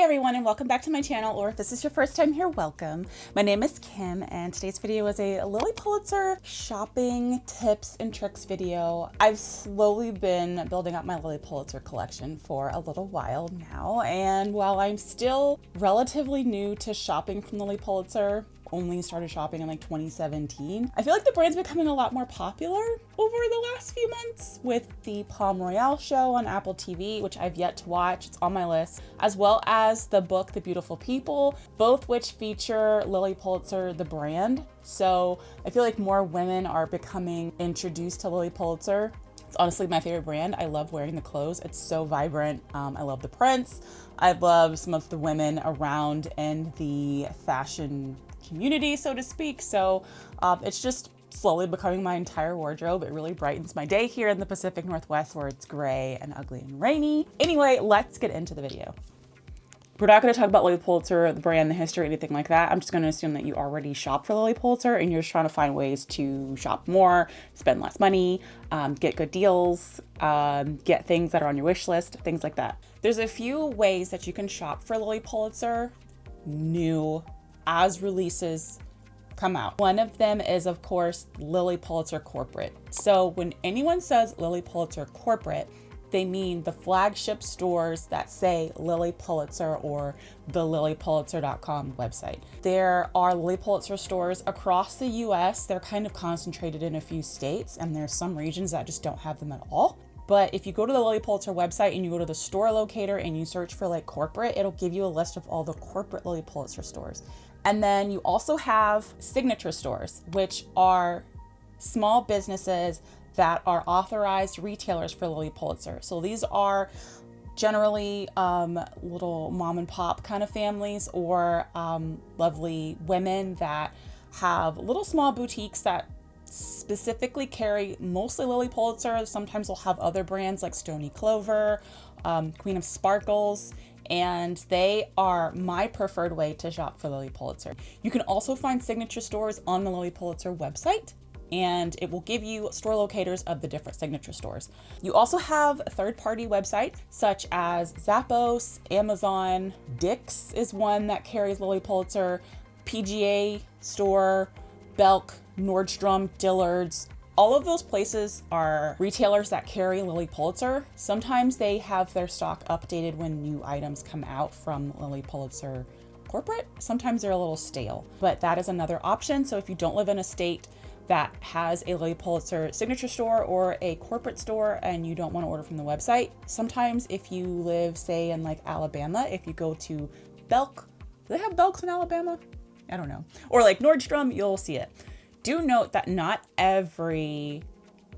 everyone, and welcome back to my channel, or if this is your first time here, welcome. My name is Kim, and today's video is a Lilly Pulitzer shopping tips and tricks video. I've slowly been building up my Lilly Pulitzer collection for a little while now, and while I'm still relatively new to shopping from Lilly Pulitzer, only started shopping in like 2017. I feel like the brand's becoming a lot more popular over the last few months with the Palm Royale show on Apple TV, which I've yet to watch. It's on my list, as well as the book, The Beautiful People, both which feature Lilly Pulitzer, the brand. So I feel like more women are becoming introduced to Lilly Pulitzer. It's honestly my favorite brand. I love wearing the clothes. It's so vibrant. I love the prints. I love some of the women around in the fashion community, so to speak. So it's just slowly becoming my entire wardrobe. It really brightens my day here in the Pacific Northwest where it's gray and ugly and rainy. Anyway, let's get into the video. We're not going to talk about Lilly Pulitzer, the brand, the history, anything like that. I'm just going to assume that you already shop for Lilly Pulitzer and you're just trying to find ways to shop more, spend less money, get good deals, get things that are on your wish list, things like that. There's a few ways that you can shop for Lilly Pulitzer new as releases come out. One of them is, of course, Lilly Pulitzer Corporate. So when anyone says Lilly Pulitzer Corporate, they mean the flagship stores that say Lilly Pulitzer or the lilypulitzer.com website. There are Lilly Pulitzer stores across the US. They're kind of concentrated in a few states, and there's some regions that just don't have them at all. But if you go to the Lilly Pulitzer website and you go to the store locator and you search for like corporate, it'll give you a list of all the corporate Lilly Pulitzer stores. And then you also have signature stores, which are small businesses that are authorized retailers for Lilly Pulitzer. So these are generally little mom and pop kind of families or lovely women that have little small boutiques that specifically carry mostly Lilly Pulitzer. Sometimes they'll have other brands like Stony Clover, Queen of Sparkles, and they are my preferred way to shop for Lilly Pulitzer. You can also find signature stores on the Lilly Pulitzer website, and it will give you store locators of the different signature stores. You also have third-party websites such as Zappos, Amazon, Dick's is one that carries Lilly Pulitzer, PGA Store, Belk, Nordstrom, Dillard's. All of those places are retailers that carry Lilly Pulitzer. Sometimes they have their stock updated when new items come out from Lilly Pulitzer Corporate. Sometimes they're a little stale, but that is another option. So if you don't live in a state that has a Lilly Pulitzer signature store or a corporate store and you don't want to order from the website, sometimes if you live, say, in like Alabama, if you go to Belk, do they have Belks in Alabama? I don't know. Or like Nordstrom, you'll see it. Do note that not every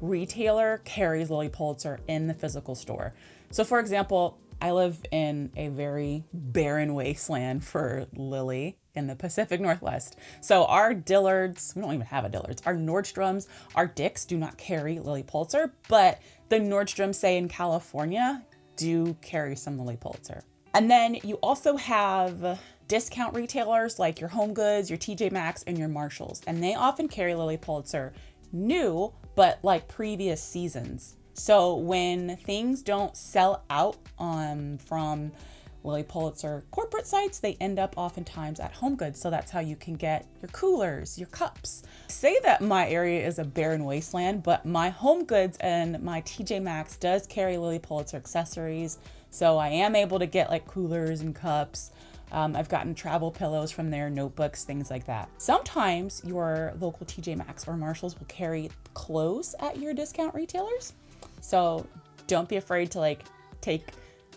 retailer carries Lilly Pulitzer in the physical store. So for example, I live in a very barren wasteland for Lilly in the Pacific Northwest. So our Dillards, we don't even have a Dillards, our Nordstroms, our Dick's do not carry Lilly Pulitzer, but the Nordstroms, say in California, do carry some Lilly Pulitzer. And then you also have discount retailers like your Home Goods, your TJ Maxx, and your Marshalls. And they often carry Lilly Pulitzer new, but like previous seasons. So when things don't sell out from Lilly Pulitzer corporate sites, they end up oftentimes at Home Goods. So that's how you can get your coolers, your cups. Say that my area is a barren wasteland, but my Home Goods and my TJ Maxx does carry Lilly Pulitzer accessories. So I am able to get like coolers and cups. I've gotten travel pillows from there, notebooks, things like that. Sometimes your local TJ Maxx or Marshalls will carry clothes at your discount retailers. So don't be afraid to like take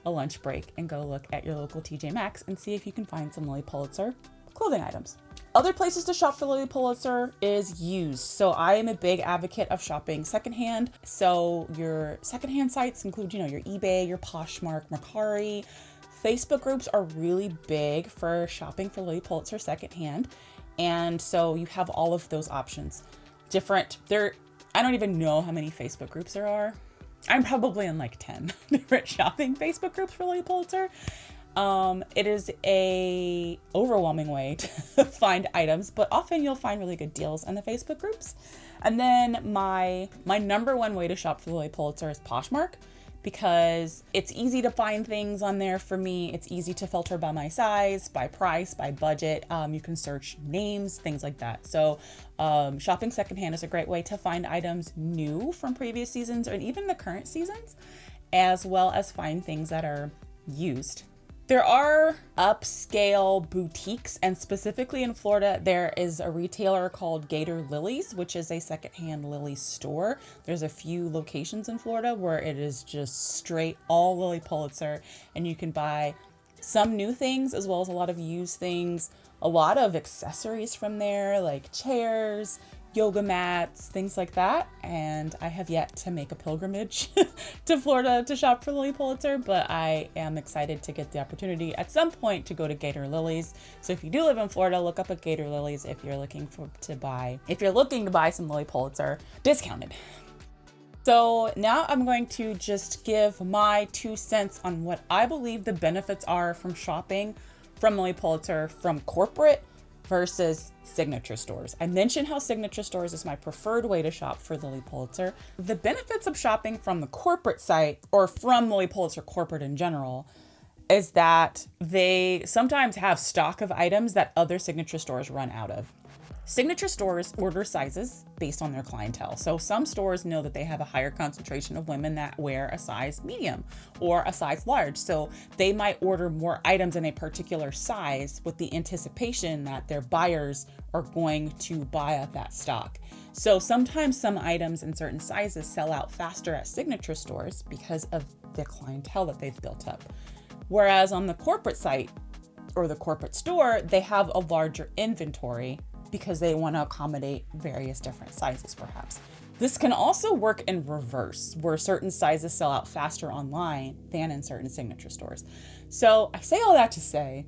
a lunch break and go look at your local TJ Maxx and see if you can find some Lilly Pulitzer clothing items. Other places to shop for Lilly Pulitzer is used. So I am a big advocate of shopping secondhand. So your secondhand sites include, your eBay, your Poshmark, Mercari. Facebook groups are really big for shopping for Lilly Pulitzer secondhand. And so you have all of those options. I don't even know how many Facebook groups there are. I'm probably in like 10 different shopping Facebook groups for Lilly Pulitzer. It is a overwhelming way to find items, but often you'll find really good deals in the Facebook groups. And then my number one way to shop for Lilly Pulitzer is Poshmark. because it's easy to find things on there for me. It's easy to filter by my size, by price, by budget. You can search names, things like that. So shopping secondhand is a great way to find items new from previous seasons or even the current seasons, as well as find things that are used. There are upscale boutiques, and specifically in Florida, there is a retailer called Gator Lilly's, which is a secondhand Lilly store. There's a few locations in Florida where it is just straight all Lilly Pulitzer, and you can buy some new things as well as a lot of used things, a lot of accessories from there, like chairs, yoga mats, things like that. And I have yet to make a pilgrimage to Florida to shop for Lilly Pulitzer, but I am excited to get the opportunity at some point to go to Gator Lilly's. So if you do live in Florida, look up at Gator Lilly's if you're looking to buy some Lilly Pulitzer discounted. So now I'm going to just give my 2 cents on what I believe the benefits are from shopping from Lilly Pulitzer from corporate versus signature stores. I mentioned how signature stores is my preferred way to shop for Lilly Pulitzer. The benefits of shopping from the corporate site or from Lilly Pulitzer corporate in general is that they sometimes have stock of items that other signature stores run out of. Signature stores order sizes based on their clientele. So some stores know that they have a higher concentration of women that wear a size medium or a size large. So they might order more items in a particular size with the anticipation that their buyers are going to buy up that stock. So sometimes some items in certain sizes sell out faster at signature stores because of the clientele that they've built up. Whereas on the corporate site or the corporate store, they have a larger inventory because they want to accommodate various different sizes perhaps. This can also work in reverse, where certain sizes sell out faster online than in certain signature stores. So I say all that to say,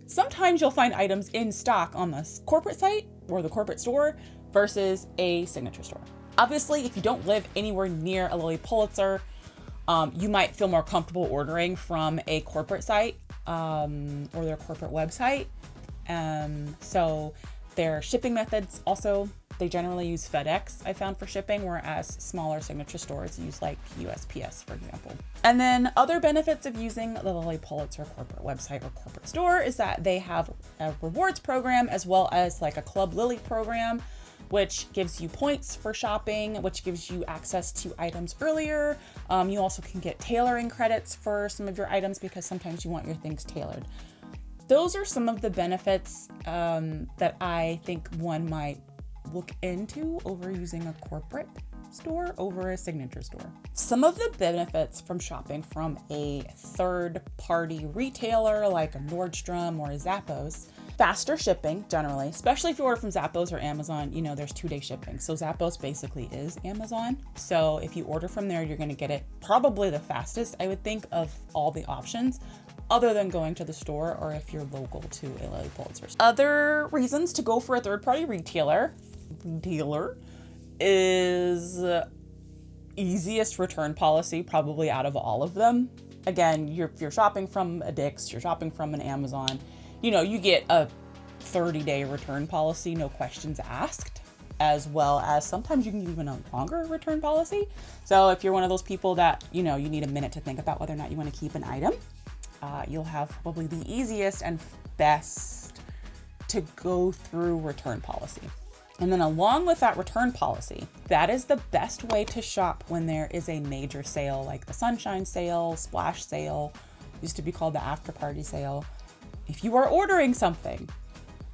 sometimes you'll find items in stock on the corporate site or the corporate store versus a signature store. Obviously, if you don't live anywhere near a Lilly Pulitzer, you might feel more comfortable ordering from a corporate site or their corporate website. So their shipping methods also, they generally use FedEx, I found, for shipping, whereas smaller signature stores use like USPS, for example. And then other benefits of using the Lilly Pulitzer corporate website or corporate store is that they have a rewards program as well as like a Club Lilly program, which gives you points for shopping, which gives you access to items earlier. You also can get tailoring credits for some of your items because sometimes you want your things tailored. Those are some of the benefits that I think one might look into over using a corporate store over a signature store. Some of the benefits from shopping from a third-party retailer like a Nordstrom or a Zappos: faster shipping generally, especially if you order from Zappos or Amazon, you know, there's 2-day shipping. So Zappos basically is Amazon. So if you order from there, you're gonna get it probably the fastest, I would think, of all the options, other than going to the store or if you're local to a Lilly Pulitzer. Other reasons to go for a third-party retailer is easiest return policy probably out of all of them. Again, you're shopping from a Dick's, you're shopping from an Amazon, you know, you get a 30-day return policy, no questions asked, as well as sometimes you can get even a longer return policy. So if you're one of those people that, you know, you need a minute to think about whether or not you want to keep an item, you'll have probably the easiest and best to go through return policy. And then along with that return policy, that is the best way to shop when there is a major sale, like the Sunshine Sale, Splash Sale, used to be called the After Party Sale. If you are ordering something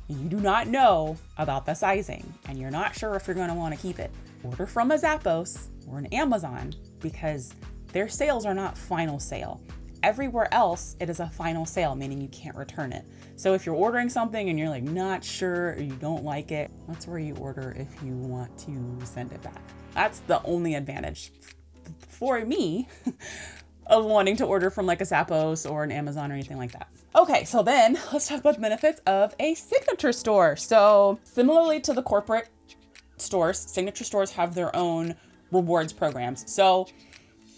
and you do not know about the sizing and you're not sure if you're going to want to keep it, order from a Zappos or an Amazon, because their sales are not final sale. Everywhere else, it is a final sale, meaning you can't return it. So if you're ordering something and you're like not sure or you don't like it, that's where you order if you want to send it back. That's the only advantage for me of wanting to order from like a Zappos or an Amazon or anything like that. Okay, so then let's talk about the benefits of a signature store. So similarly to the corporate stores, signature stores have their own rewards programs. So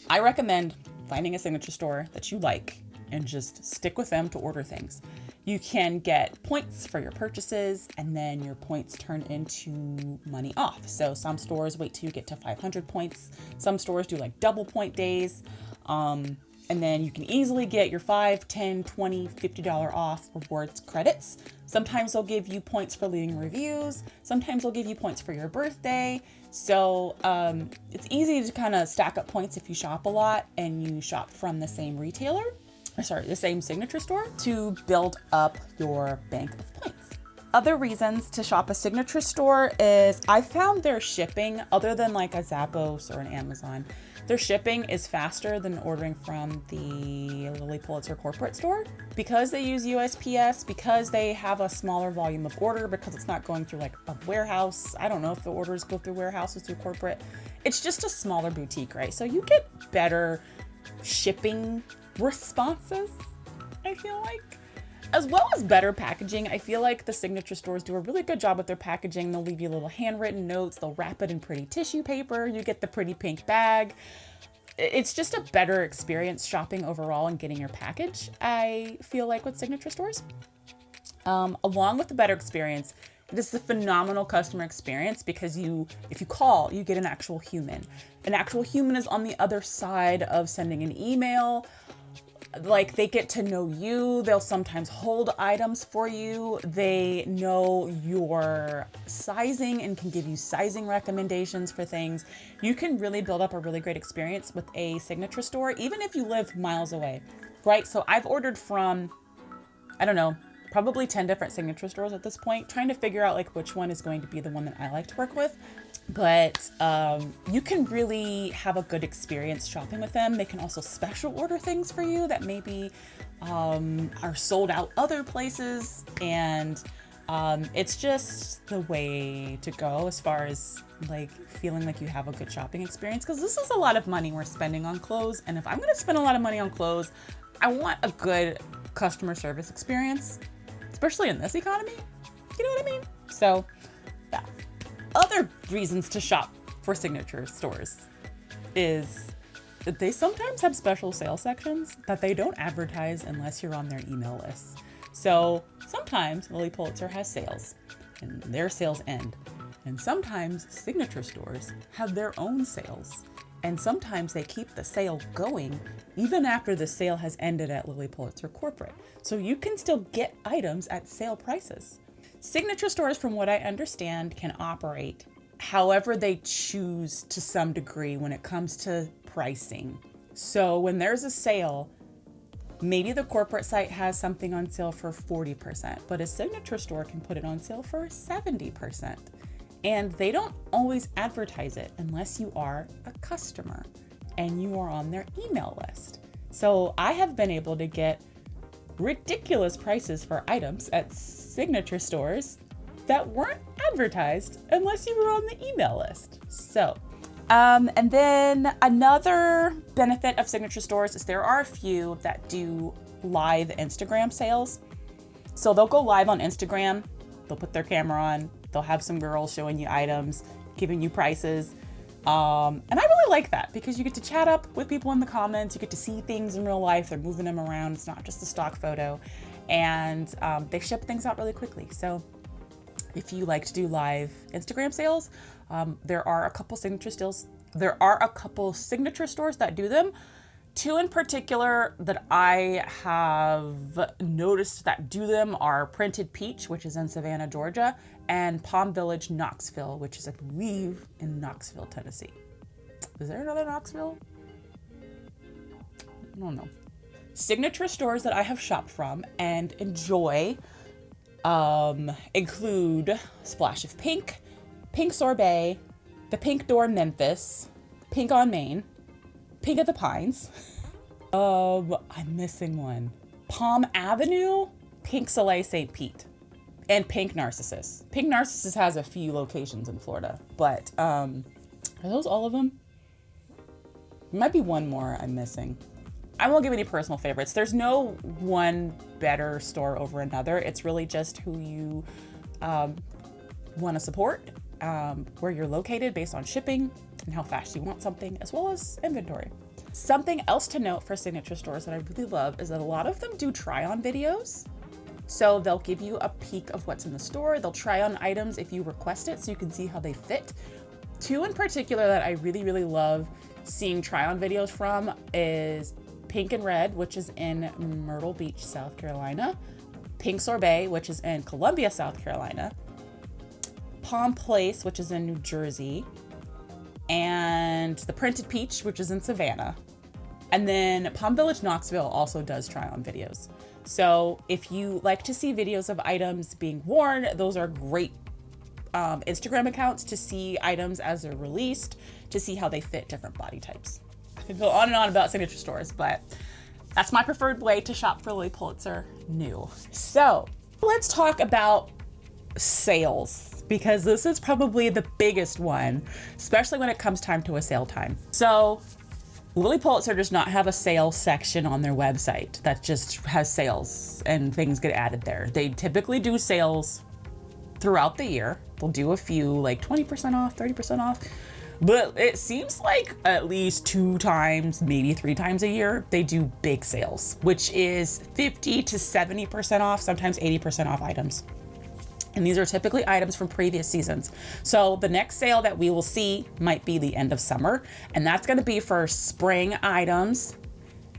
I recommend finding a signature store that you like and just stick with them to order things. You can get points for your purchases, and then your points turn into money off. So some stores wait till you get to 500 points. Some stores do like double point days. And then you can easily get your $5, $10, $20, $50 off rewards credits. Sometimes they'll give you points for leaving reviews. Sometimes they'll give you points for your birthday. So it's easy to kind of stack up points if you shop a lot and you shop from the same retailer, the same signature store, to build up your bank of points. Other reasons to shop a signature store is I found their shipping, other than like a Zappos or an Amazon, their shipping is faster than ordering from the Lilly Pulitzer corporate store because they use USPS, because they have a smaller volume of order, because it's not going through like a warehouse. I don't know if the orders go through warehouses through corporate. It's just a smaller boutique, right? So you get better shipping responses, I feel like. As well as better packaging. I feel like the signature stores do a really good job with their packaging. They'll leave you little handwritten notes. They'll wrap it in pretty tissue paper. You get the pretty pink bag. It's just a better experience shopping overall and getting your package, I feel like, with signature stores. Along with the better experience, this is a phenomenal customer experience because if you call, you get an actual human. An actual human is on the other side of sending an email. Like, they get to know you. They'll sometimes hold items for you. They know your sizing and can give you sizing recommendations for things. You can really build up a really great experience with a signature store, even if you live miles away, right? So I've ordered from, I don't know, probably 10 different signature stores at this point, trying to figure out like which one is going to be the one that I like to work with. But you can really have a good experience shopping with them. They can also special order things for you that maybe are sold out other places. And it's just the way to go as far as like feeling like you have a good shopping experience, because this is a lot of money we're spending on clothes. And if I'm going to spend a lot of money on clothes, I want a good customer service experience, especially in this economy. You know what I mean? So yeah. Other reasons to shop for signature stores is that they sometimes have special sale sections that they don't advertise unless you're on their email list. So sometimes Lilly Pulitzer has sales and their sales end. And sometimes signature stores have their own sales. And sometimes they keep the sale going even after the sale has ended at Lilly Pulitzer corporate. So you can still get items at sale prices. Signature stores, from what I understand, can operate however they choose to some degree when it comes to pricing. So when there's a sale, maybe the corporate site has something on sale for 40%, but a signature store can put it on sale for 70%. And they don't always advertise it unless you are a customer and you are on their email list. So I have been able to get ridiculous prices for items at signature stores that weren't advertised unless you were on the email list. So, and then another benefit of signature stores is there are a few that do live Instagram sales. So they'll go live on Instagram, they'll put their camera on, they'll have some girls showing you items, giving you prices. And I really like that because you get to chat up with people in the comments, you get to see things in real life, they're moving them around, it's not just a stock photo, and they ship things out really quickly. So if you like to do live Instagram sales, there are a couple signature stores that do them. Two in particular that I have noticed that do them are Printed Peach, which is in Savannah, Georgia, and Palm Village, Knoxville, which is, I believe, in Knoxville, Tennessee. Is there another Knoxville? I don't know. Signature stores that I have shopped from and enjoy include Splash of Pink, Pink Sorbet, the Pink Door Memphis, Pink on Main, Pink at the Pines. I'm missing one. Palm Avenue, Pink Soleil St. Pete, and Pink Narcissus. Pink Narcissus has a few locations in Florida, but are those all of them? There might be one more I'm missing. I won't give any personal favorites. There's no one better store over another. It's really just who you want to support, where you're located based on shipping and how fast you want something, as well as inventory. Something else to note for signature stores that I really love is that a lot of them do try-on videos. So they'll give you a peek of what's in the store. They'll try on items if you request it so you can see how they fit. Two in particular that I really, really love seeing try on videos from is Pink and Red, which is in Myrtle Beach, South Carolina, Pink Sorbet, which is in Columbia, South Carolina, Palm Place, which is in New Jersey, and the Printed Peach, which is in Savannah. And then Palm Village, Knoxville also does try on videos. So if you like to see videos of items being worn, those are great Instagram accounts to see items as they're released, to see how they fit different body types. I could go on and on about signature stores, but that's my preferred way to shop for Lilly Pulitzer new. So let's talk about sales, because this is probably the biggest one, especially when it comes time to a sale time. So Lilly Pulitzer does not have a sales section on their website that just has sales and things get added there. They typically do sales throughout the year. They'll do a few, like 20% off, 30% off. But it seems like at least 2 times, maybe 3 times a year, they do big sales, which is 50 to 70% off, sometimes 80% off items. And these are typically items from previous seasons. So the next sale that we will see might be the end of summer, and that's gonna be for spring items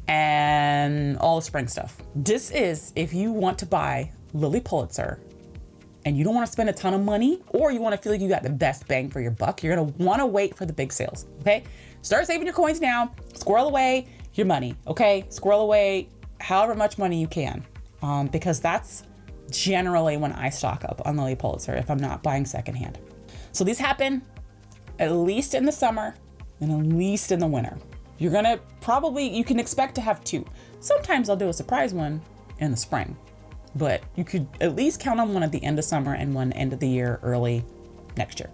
and all the spring stuff. This is if you want to buy Lilly Pulitzer and you don't want to spend a ton of money, or you want to feel like you got the best bang for your buck, you're going to want to wait for the big sales, okay? Start saving your coins now, squirrel away your money, okay? Squirrel away however much money you can, because that's generally when I stock up on Lilly Pulitzer if I'm not buying secondhand. So these happen at least in the summer and at least in the winter. You're gonna you can expect to have 2. Sometimes I'll do a surprise one in the spring, but you could at least count on one at the end of summer and one end of the year, early next year.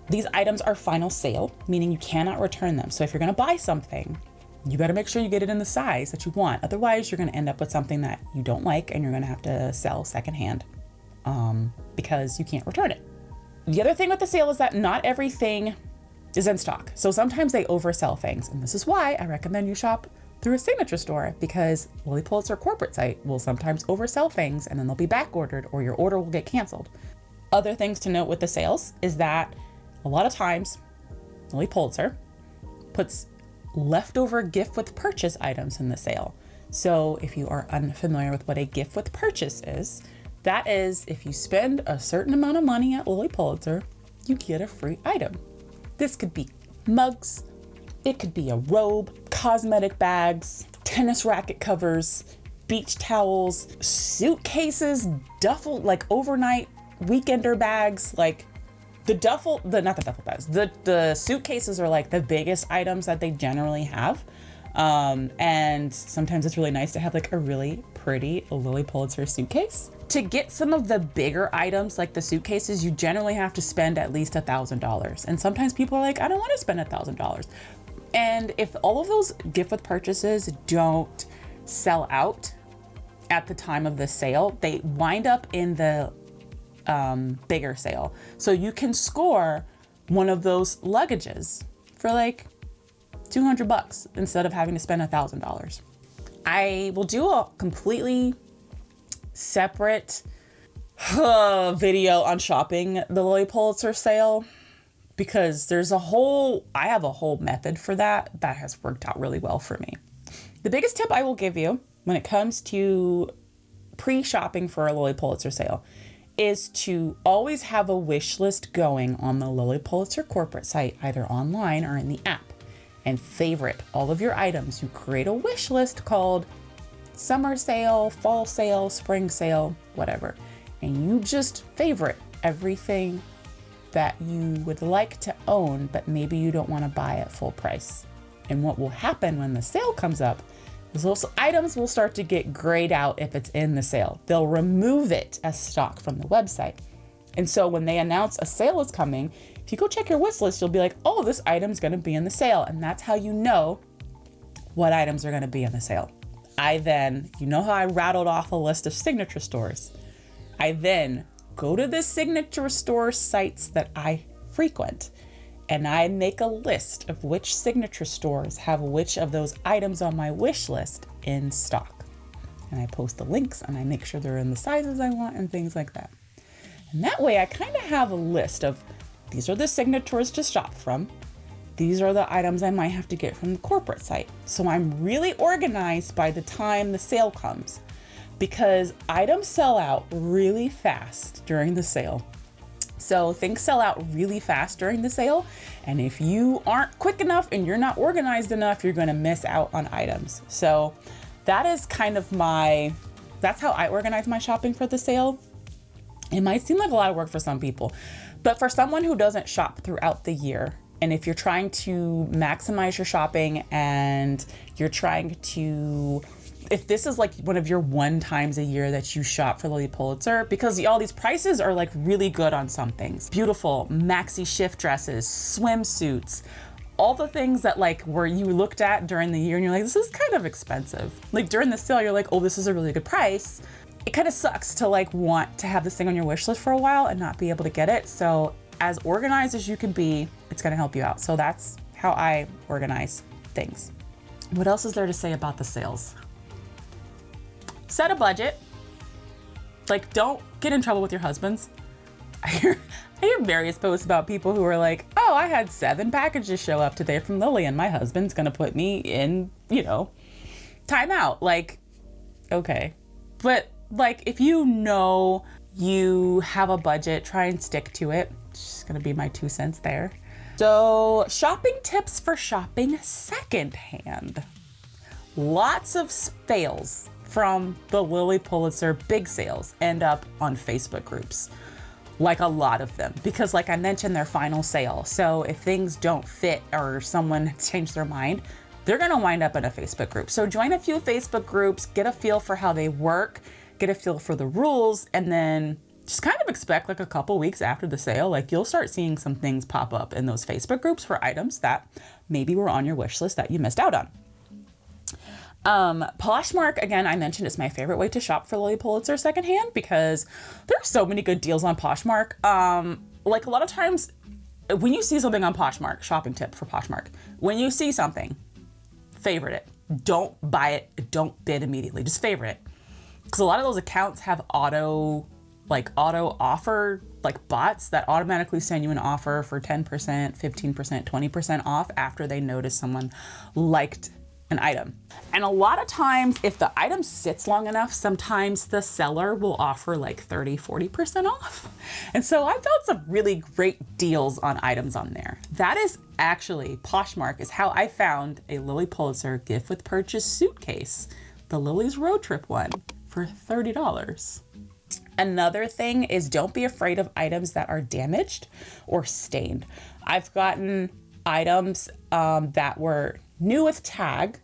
These items are final sale, meaning you cannot return them. So if you're gonna buy something, you better make sure you get it in the size that you want. Otherwise, you're gonna end up with something that you don't like and you're gonna have to sell secondhand because you can't return it. The other thing with the sale is that not everything is in stock. So sometimes they oversell things. And this is why I recommend you shop through a signature store, because Lilly Pulitzer corporate site will sometimes oversell things and then they'll be back ordered or your order will get canceled. Other things to note with the sales is that a lot of times Lilly Pulitzer puts leftover gift with purchase items in the sale. So if you are unfamiliar with what a gift with purchase is, that is if you spend a certain amount of money at Lilly Pulitzer, you get a free item. This could be mugs, it could be a robe, cosmetic bags, tennis racket covers, beach towels, suitcases, duffel, like overnight weekender bags, like the suitcases are like the biggest items that they generally have. And sometimes it's really nice to have like a really pretty Lilly Pulitzer suitcase. To get some of the bigger items like the suitcases, you generally have to spend at least $1,000. And sometimes people are like, I don't want to spend $1,000. And if all of those gift with purchases don't sell out at the time of the sale, they wind up in the bigger sale. So you can score one of those luggages for like $200 instead of having to spend $1,000. I will do a completely separate video on shopping the Lilly Pulitzer sale, because I have a whole method for that has worked out really well for me. The biggest tip I will give you when it comes to pre-shopping for a Lilly Pulitzer sale is to always have a wish list going on the Lilly Pulitzer corporate site, either online or in the app, and favorite all of your items. You create a wish list called summer sale, fall sale, spring sale, whatever. And you just favorite everything that you would like to own, but maybe you don't want to buy at full price. And what will happen when the sale comes up is those items will start to get grayed out if it's in the sale. They'll remove it as stock from the website. And so when they announce a sale is coming, if you go check your wish list, you'll be like, oh, this item's gonna be in the sale. And that's how you know what items are gonna be in the sale. You know how I rattled off a list of signature stores? I then go to the signature store sites that I frequent, and I make a list of which signature stores have which of those items on my wish list in stock. And I post the links and I make sure they're in the sizes I want and things like that. And that way I kind of have a list of these are the signatures to shop from. these are the items I might have to get from the corporate site. So I'm really organized by the time the sale comes, because items sell out really fast during the sale. So things sell out really fast during the sale. And if you aren't quick enough and you're not organized enough, you're gonna miss out on items. So that is kind of that's how I organize my shopping for the sale. It might seem like a lot of work for some people, but for someone who doesn't shop throughout the year, and if you're trying to maximize your shopping and you're trying to, if this is like one of your 1 times a year that you shop for Lilly Pulitzer, because all these prices are like really good on some things. Beautiful maxi shift dresses, swimsuits, all the things that like where you looked at during the year and you're like, this is kind of expensive. Like during the sale, you're like, oh, this is a really good price. It kind of sucks to like want to have this thing on your wish list for a while and not be able to get it. So as organized as you can be, it's gonna help you out. So that's how I organize things. What else is there to say about the sales? Set a budget. Like, don't get in trouble with your husbands. I hear various posts about people who are like, oh, I had 7 packages show up today from Lilly and my husband's gonna put me in, timeout. Like, okay. But like, if you know you have a budget, try and stick to it. It's just gonna be my 2 cents there. So shopping tips for shopping secondhand. Lots of fails from the Lilly Pulitzer big sales end up on Facebook groups. Like a lot of them, because like I mentioned, their final sale. So if things don't fit or someone changed their mind, they're gonna wind up in a Facebook group. So join a few Facebook groups, get a feel for how they work, get a feel for the rules, and then just kind of expect like a couple weeks after the sale, like you'll start seeing some things pop up in those Facebook groups for items that maybe were on your wish list that you missed out on. Poshmark, again, I mentioned it's my favorite way to shop for Lilly Pulitzer secondhand because there are so many good deals on Poshmark. Like a lot of times when you see something on Poshmark, shopping tip for Poshmark, when you see something, favorite it. Don't buy it. Don't bid immediately. Just favorite it. Because a lot of those accounts have auto offer, like bots that automatically send you an offer for 10%, 15%, 20% off after they notice someone liked an item. And a lot of times, if the item sits long enough, sometimes the seller will offer like 30, 40% off. And so I found some really great deals on items on there. That is actually, Poshmark is how I found a Lilly Pulitzer gift with purchase suitcase, the Lily's road trip one, for $30. Another thing is don't be afraid of items that are damaged or stained. I've gotten items that were new with tag,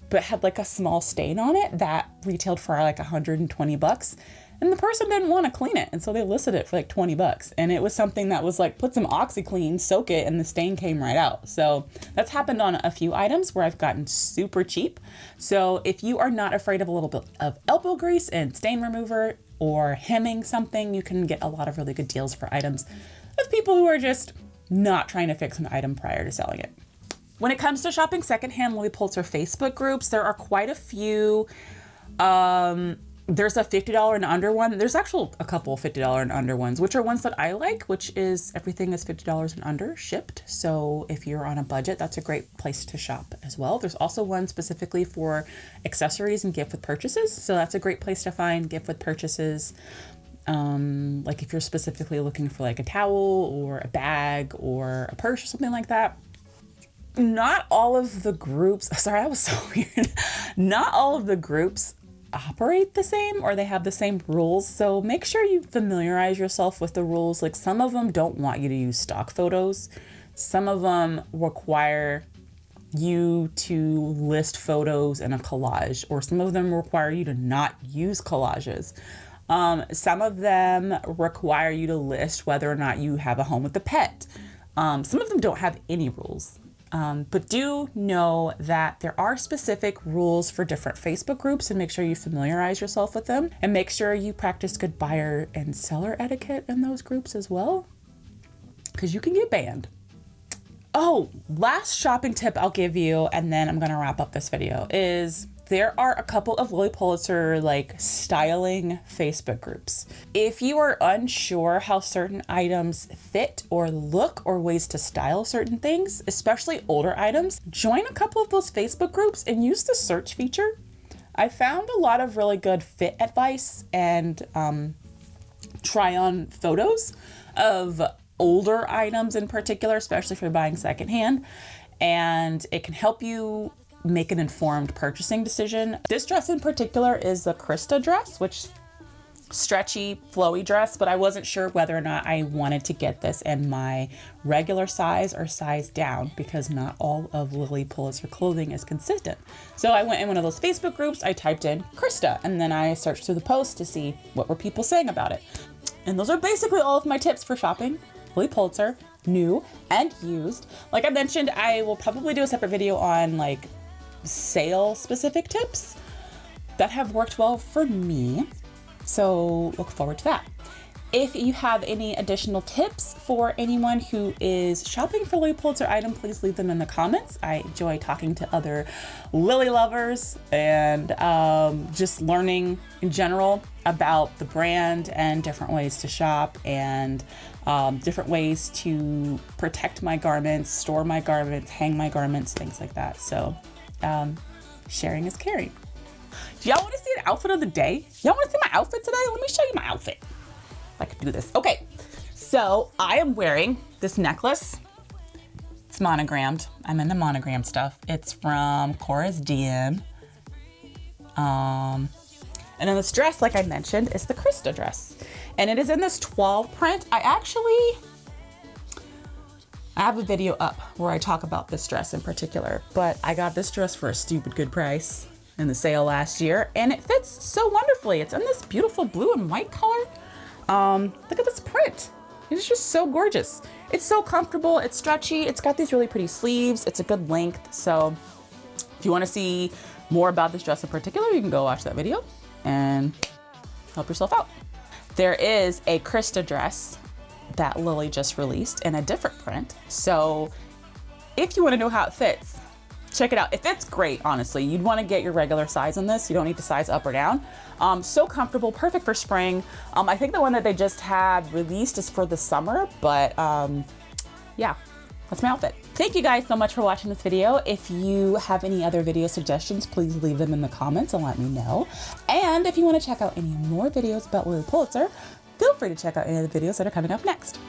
but had like a small stain on it that retailed for like $120. And the person didn't want to clean it. And so they listed it for like $20. And it was something that was like, put some OxyClean, soak it, and the stain came right out. So that's happened on a few items where I've gotten super cheap. So if you are not afraid of a little bit of elbow grease and stain remover or hemming something, you can get a lot of really good deals for items of people who are just not trying to fix an item prior to selling it. When it comes to shopping secondhand Lilly Pulitzer Facebook groups, there are quite a few. There's a $50 and under one. There's actually a couple $50 and under ones, which are ones that I like, which is everything is $50 and under shipped. So if you're on a budget, that's a great place to shop as well. There's also one specifically for accessories and gift with purchases. So that's a great place to find gift with purchases. Like if you're specifically looking for like a towel or a bag or a purse or something like that. Not all of the groups, sorry, that was so weird. Not all of the groups operate the same or they have the same rules. So make sure you familiarize yourself with the rules. Like some of them don't want you to use stock photos. Some of them require you to list photos in a collage, or some of them require you to not use collages. Some of them require you to list whether or not you have a home with a pet. Some of them don't have any rules. But do know that there are specific rules for different Facebook groups, and make sure you familiarize yourself with them, and make sure you practice good buyer and seller etiquette in those groups as well, because you can get banned. Oh, last shopping tip I'll give you, and then I'm gonna wrap up this video, is there are a couple of Lilly Pulitzer like styling Facebook groups. If you are unsure how certain items fit or look or ways to style certain things, especially older items, join a couple of those Facebook groups and use the search feature. I found a lot of really good fit advice and try on photos of older items in particular, especially if you're buying secondhand, and it can help you make an informed purchasing decision. This dress in particular is the Krista dress, which stretchy, flowy dress, but I wasn't sure whether or not I wanted to get this in my regular size or size down because not all of Lilly Pulitzer clothing is consistent. So I went in one of those Facebook groups, I typed in Krista, and then I searched through the posts to see what were people saying about it. And those are basically all of my tips for shopping Lilly Pulitzer, new and used. Like I mentioned, I will probably do a separate video on like sale specific tips that have worked well for me. So look forward to that. If you have any additional tips for anyone who is shopping for Lilly Pulitzer item, please leave them in the comments. I enjoy talking to other Lilly lovers and just learning in general about the brand and different ways to shop and different ways to protect my garments, store my garments, hang my garments, things like that. So sharing is caring. Do y'all want to see an outfit of the day? Y'all want to see my outfit today? Let me show you my outfit. If I could do this. Okay, so I am wearing this necklace. It's monogrammed. I'm into monogram stuff. It's from Cora's DM. And then this dress, like I mentioned, is the Krista dress. And it is in this 12 print. I have a video up where I talk about this dress in particular, but I got this dress for a stupid good price in the sale last year, and it fits so wonderfully. It's in this beautiful blue and white color. Look at this print. It's just so gorgeous. It's so comfortable, it's stretchy, it's got these really pretty sleeves, it's a good length. So if you wanna see more about this dress in particular, you can go watch that video and help yourself out. There is a Krista dress that Lilly just released in a different print. So if you wanna know how it fits, check it out. It fits great, honestly. You'd wanna get your regular size on this. You don't need to size up or down. So comfortable, perfect for spring. I think the one that they just had released is for the summer, but yeah, that's my outfit. Thank you guys so much for watching this video. If you have any other video suggestions, please leave them in the comments and let me know. And if you wanna check out any more videos about Lilly Pulitzer, feel free to check out any of the videos that are coming up next.